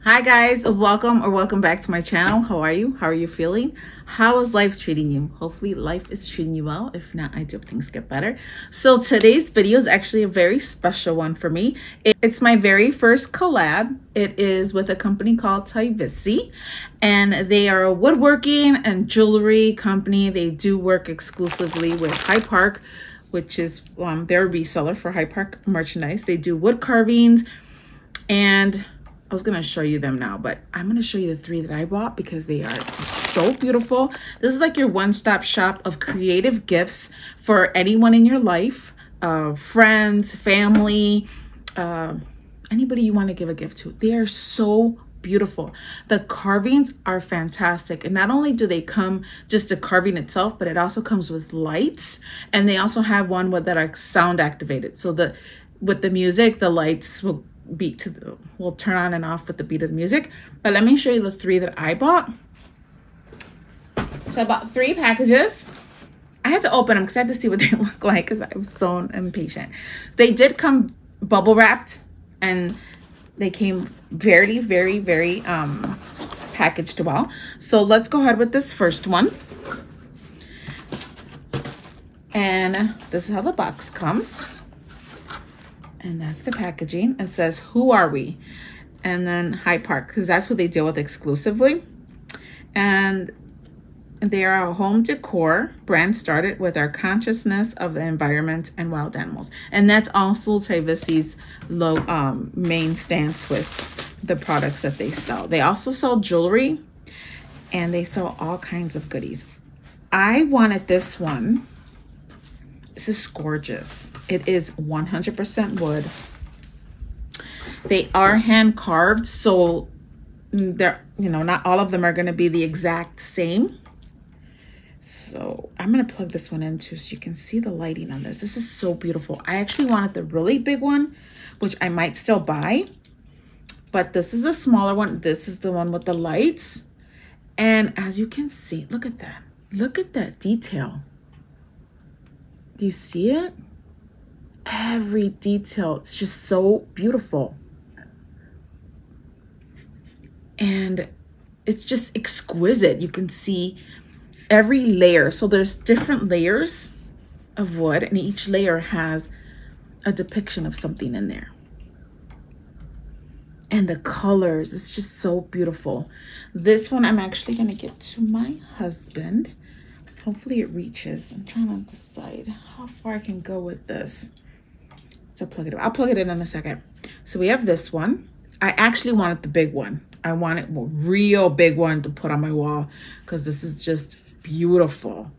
Hi guys, welcome back to my channel. How are you? How are you feeling? How is life treating you? Hopefully life is treating you well. If not, I do hope things get better. So today's video is actually a very special one for me. It's my very first collab. It is with a company called Tivisiy, and they are a woodworking and jewelry company. They do work exclusively with Hyde Park, which is their reseller for Hyde Park merchandise. They do wood carvings, and I was going to show you them now, but I'm going to show you the three that I bought because they are so beautiful. This is like your one-stop shop of creative gifts for anyone in your life, friends, family, anybody you want to give a gift to. They are so beautiful. The carvings are fantastic. And not only do they come just a carving itself, but it also comes with lights. And they also have one that are sound activated. So with the music, the lights will turn on and off with the beat of the music. But let me show you the three that I bought. So I bought 3 packages. I had to open them because I had to see what they look like because I was so impatient. They did come bubble wrapped, and they came very, very, very packaged well. So let's go ahead with this first one. And this is how the box comes. And that's the packaging. It says, "Who are we?" And then Hyde Park, because that's what they deal with exclusively. And they are a home decor brand started with our consciousness of the environment and wild animals. And that's also Tivisiy's main stance with the products that they sell. They also sell jewelry, and they sell all kinds of goodies. I wanted this one. This is gorgeous. It is 100% wood. They are hand carved, so they're, not all of them are going to be the exact same. So I'm going to plug this one in too so you can see the lighting on this. This is so beautiful. I actually wanted the really big one, which I might still buy, but this is a smaller one. This is the one with the lights. And as you can see, look at that. Look at that detail. Do you see it? Every detail, it's just so beautiful. And it's just exquisite. You can see every layer. So there's different layers of wood, and each layer has a depiction of something in there. And the colors, it's just so beautiful. This one I'm actually going to get to my husband. Hopefully it reaches. I'm trying to decide how far I can go with this. So plug it in. I'll plug it in a second. So we have this one. I actually wanted the big one. I wanted a real big one to put on my wall because this is just beautiful.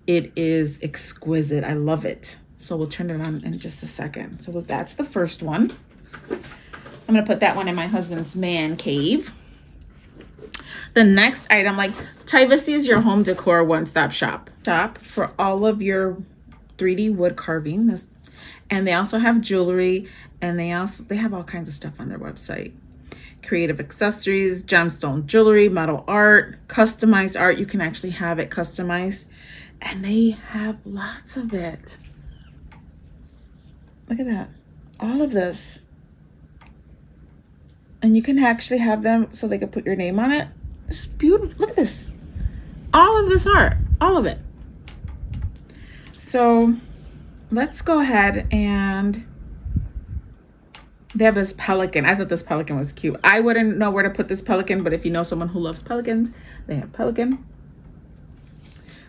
It is exquisite. I love it. So we'll turn it on in just a second. So that's the first one. I'm going to put that one in my husband's man cave. The next item, like Tivisiy is your home decor one-stop shop for all of your 3D wood carving. And they also have jewelry, and they have all kinds of stuff on their website. Creative accessories, gemstone jewelry, metal art, customized art. You can actually have it customized, and they have lots of it. Look at that. All of this. And you can actually have them so they can put your name on it. It's beautiful. Look at this. All of this art. All of it. So let's go ahead, and they have this pelican. I thought this pelican was cute. I wouldn't know where to put this pelican, but if you know someone who loves pelicans, they have pelican.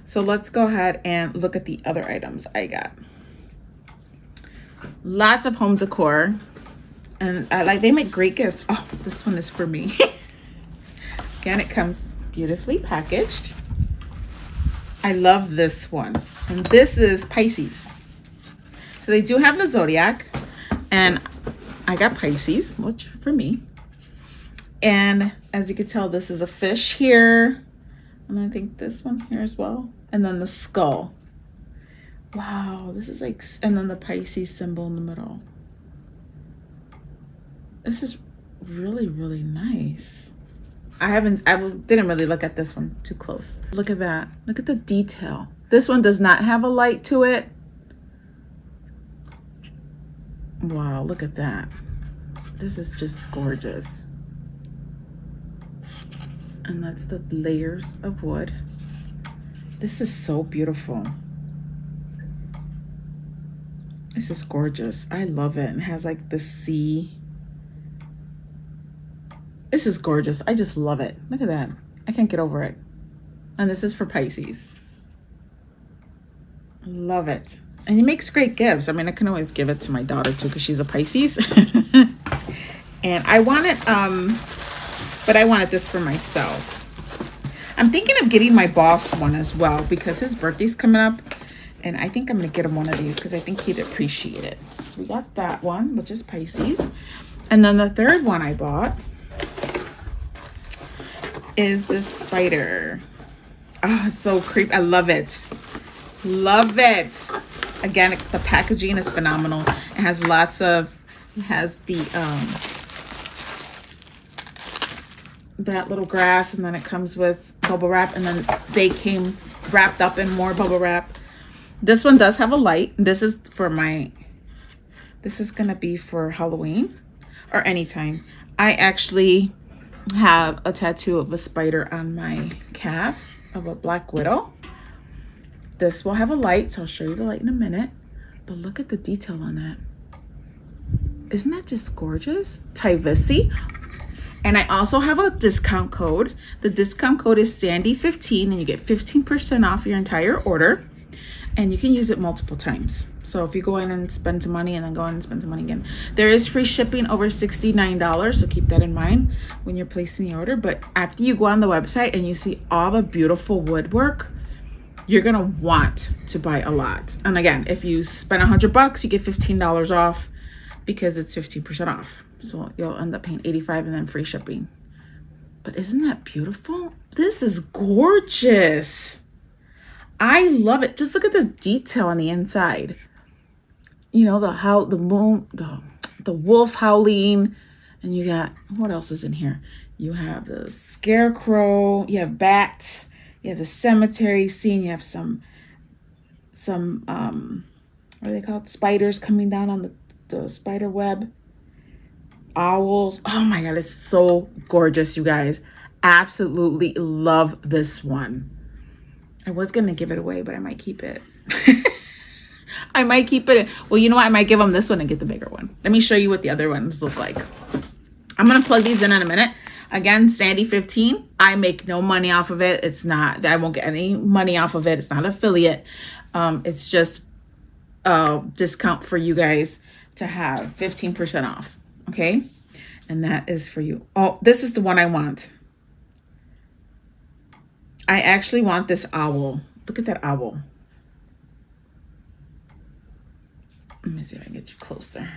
So let's go ahead and look at the other items I got. Lots of home decor. And they make great gifts. Oh, this one is for me. Again, it comes beautifully packaged. I love this one. And this is Pisces. So they do have the zodiac. And I got Pisces, which for me. And as you can tell, this is a fish here. And I think this one here as well. And then the skull. Wow, this is like, and then the Pisces symbol in the middle. This is really, really nice. I didn't really look at this one too close. Look at that. Look at the detail. This one does not have a light to it. Wow, look at that. This is just gorgeous. And that's the layers of wood. This is so beautiful. This is gorgeous. I love it. It has like the sea. This is gorgeous. I just love it. Look at that. I can't get over it. And this is for Pisces. Love it. And it makes great gifts. I mean, I can always give it to my daughter too because she's a Pisces. And I wanted, but I wanted this for myself. I'm thinking of getting my boss one as well because his birthday's coming up. And I think I'm going to get him one of these because I think he'd appreciate it. So we got that one, which is Pisces. And then the third one I bought is this spider. Oh, so creepy. I love it. Love it. Again, the packaging is phenomenal. It has lots of, it has the, that little grass, and then it comes with bubble wrap, and then they came wrapped up in more bubble wrap. This one does have a light. This is for my, this is gonna be for Halloween or anytime. I actually have a tattoo of a spider on my calf of a black widow. This will have a light, so I'll show you the light in a minute. But look at the detail on that. Isn't that just gorgeous? Tivisiy. And I also have a discount code. The discount code is Sandy15, and you get 15% off your entire order. And you can use it multiple times. So if you go in and spend some money and then go in and spend some money again. There is free shipping over $69, so keep that in mind when you're placing the order. But after you go on the website and you see all the beautiful woodwork, you're gonna want to buy a lot. And again, if you spend $100, you get $15 off because it's 15% off. So you'll end up paying $85 and then free shipping. But isn't that beautiful? This is gorgeous. I love it. Just look at the detail on the inside. You know, the wolf howling, and you got, what else is in here? You have the scarecrow, you have bats, you have the cemetery scene, you have some what are they called? Spiders coming down on the spider web. Owls. Oh my God, it's so gorgeous, you guys. Absolutely love this one. I was going to give it away, but I might keep it. I might keep it. Well, you know what? I might give them this one and get the bigger one. Let me show you what the other ones look like. I'm going to plug these in a minute. Again, Sandy15. I make no money off of it. It's not, I won't get any money off of it. It's not affiliate. It's just a discount for you guys to have 15% off. Okay. And that is for you. Oh, this is the one I want. I actually want this owl. Look at that owl. Let me see if I can get you closer.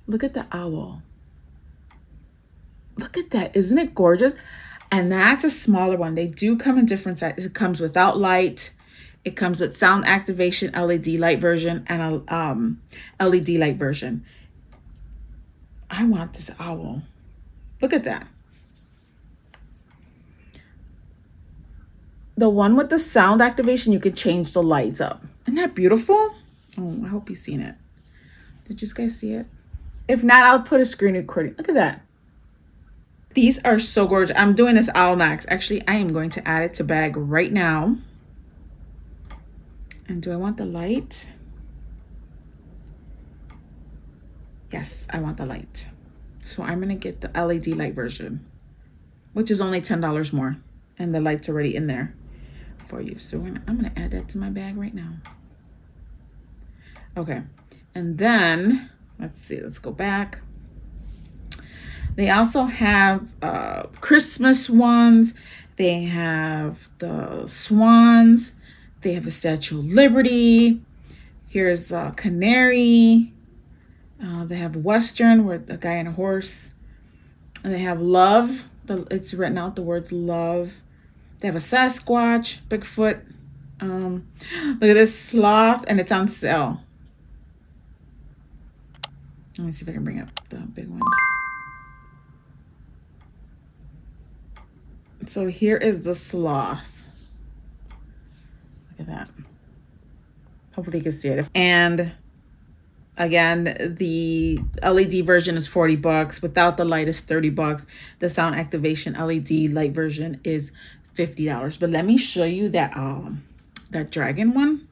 Look at the owl. Look at that. Isn't it gorgeous? And that's a smaller one. They do come in different sizes. It comes without light. It comes with sound activation, LED light version, and a LED light version. I want this owl. Look at that. The one with the sound activation, you can change the lights up. Isn't that beautiful? Oh, I hope you've seen it. Did you guys see it? If not, I'll put a screen recording. Look at that. These are so gorgeous. I'm doing this owl next. Actually, I am going to add it to bag right now. And do I want the light? Yes, I want the light. So I'm going to get the LED light version, which is only $10 more. And the light's already in there for you. So I'm going to add that to my bag right now. Okay. And then, let's see, let's go back. They also have Christmas ones. They have the swans. They have the Statue of Liberty. Here's Canary. They have Western with a guy and a horse. And they have love. It's written out, the words love. They have a Sasquatch, Bigfoot. Look at this sloth, and it's on sale. Let me see if I can bring up the big one. So here is the sloth. Look at that. Hopefully you can see it. And Again, the LED version is 40 bucks. Without the light is 30 bucks. The sound activation LED light version is $50. But let me show you that that dragon one.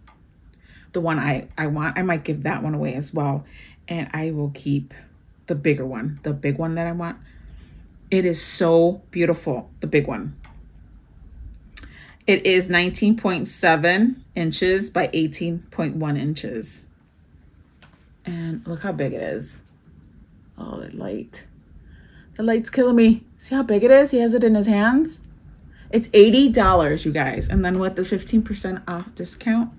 The one I want. I might give that one away as well. And I will keep the bigger one, the big one that I want. It is so beautiful, the big one. It is 19.7 inches by 18.1 inches. And look how big it is. Oh, that light. The light's killing me. See how big it is? He has it in his hands. It's $80, you guys. And then with the 15% off discount,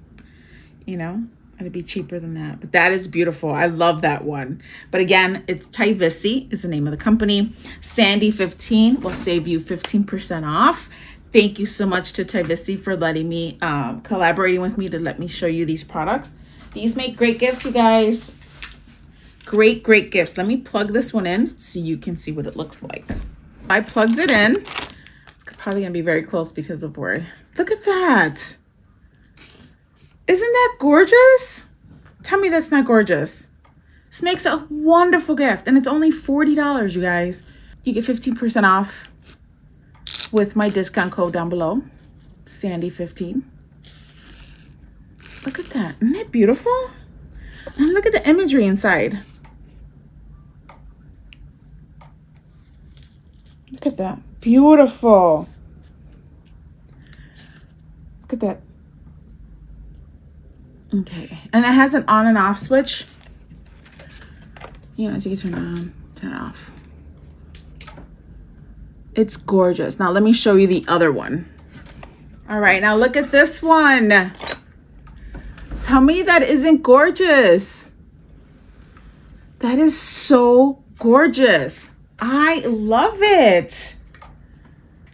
you know, it'd be cheaper than that. But that is beautiful. I love that one. But again, it's Tivisiy is the name of the company. Sandy 15 will save you 15% off. Thank you so much to Tivisiy for letting me, collaborating with me to let me show you these products. These make great gifts, you guys. Great, great gifts. Let me plug this one in so you can see what it looks like. I plugged it in. It's probably going to be very close because of where. Look at that. Isn't that gorgeous? Tell me that's not gorgeous. This makes a wonderful gift. And it's only $40, you guys. You get 15% off with my discount code down below. Sandy15. Look at that. Isn't it beautiful? And look at the imagery inside. Look at that. Beautiful. Look at that. Okay. And it has an on and off switch. You know, so you can turn it on, turn it off. It's gorgeous. Now let me show you the other one. All right. Now look at this one. Tell me that isn't gorgeous. That is so gorgeous. I love it.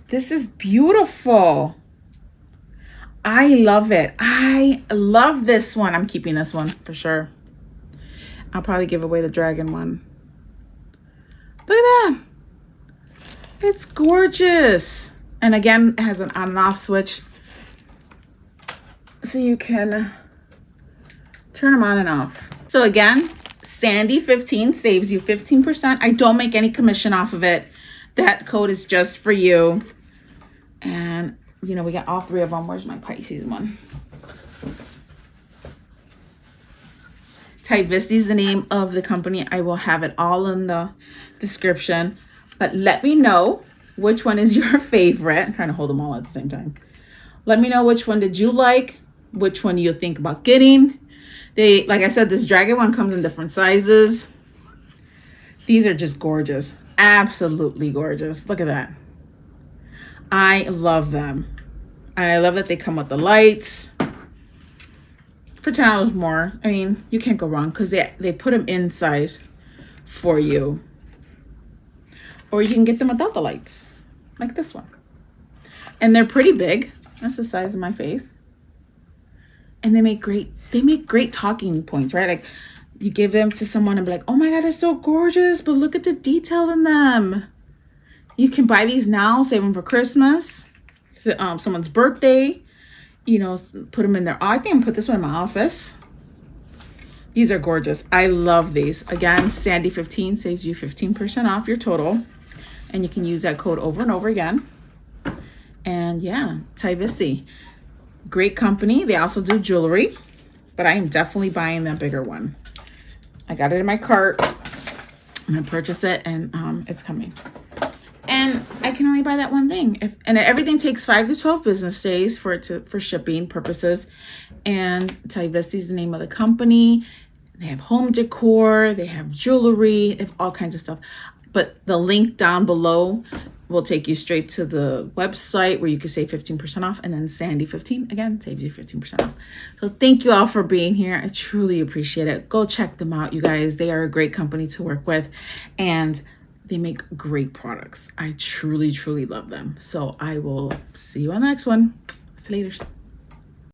This is beautiful. I love it. I love this one. I'm keeping this one for sure. I'll probably give away the dragon one. Look at that. It's gorgeous. And again, it has an on and off switch. So you can turn them on and off. So again, Sandy15 saves you 15%. I don't make any commission off of it. That code is just for you. And, you know, we got all three of them. Where's my Pisces one? Tivisiy is the name of the company. I will have it all in the description. But let me know which one is your favorite. I'm trying to hold them all at the same time. Let me know which one did you like, which one you think about getting. Like I said, this dragon one comes in different sizes. These are just gorgeous. Absolutely gorgeous. Look at that. I love them. And I love that they come with the lights. For $10 more. I mean, you can't go wrong because they put them inside for you. Or you can get them without the lights. Like this one. And they're pretty big. That's the size of my face. And they make great talking points, right? Like you give them to someone and be like, oh my God, they're so gorgeous, but look at the detail in them. You can buy these now, save them for Christmas, someone's birthday, you know, put them in there. I think I'm gonna put this one in my office. These are gorgeous. I love these. Again, Sandy15 saves you 15% off your total. And you can use that code over and over again. And yeah, Tivisiy. Great company. They also do jewelry, but I am definitely buying that bigger one. I got it in my cart. I'm gonna purchase it, and it's coming. And I can only buy that one thing. And everything takes 5 to 12 business days for shipping purposes. And Tivisiy is the name of the company. They have home decor. They have jewelry. They have all kinds of stuff. But the link down below will take you straight to the website where you can save 15% off. And then Sandy15, again, saves you 15% off. So thank you all for being here. I truly appreciate it. Go check them out, you guys. They are a great company to work with. And they make great products. I truly, truly love them. So I will see you on the next one. See you later.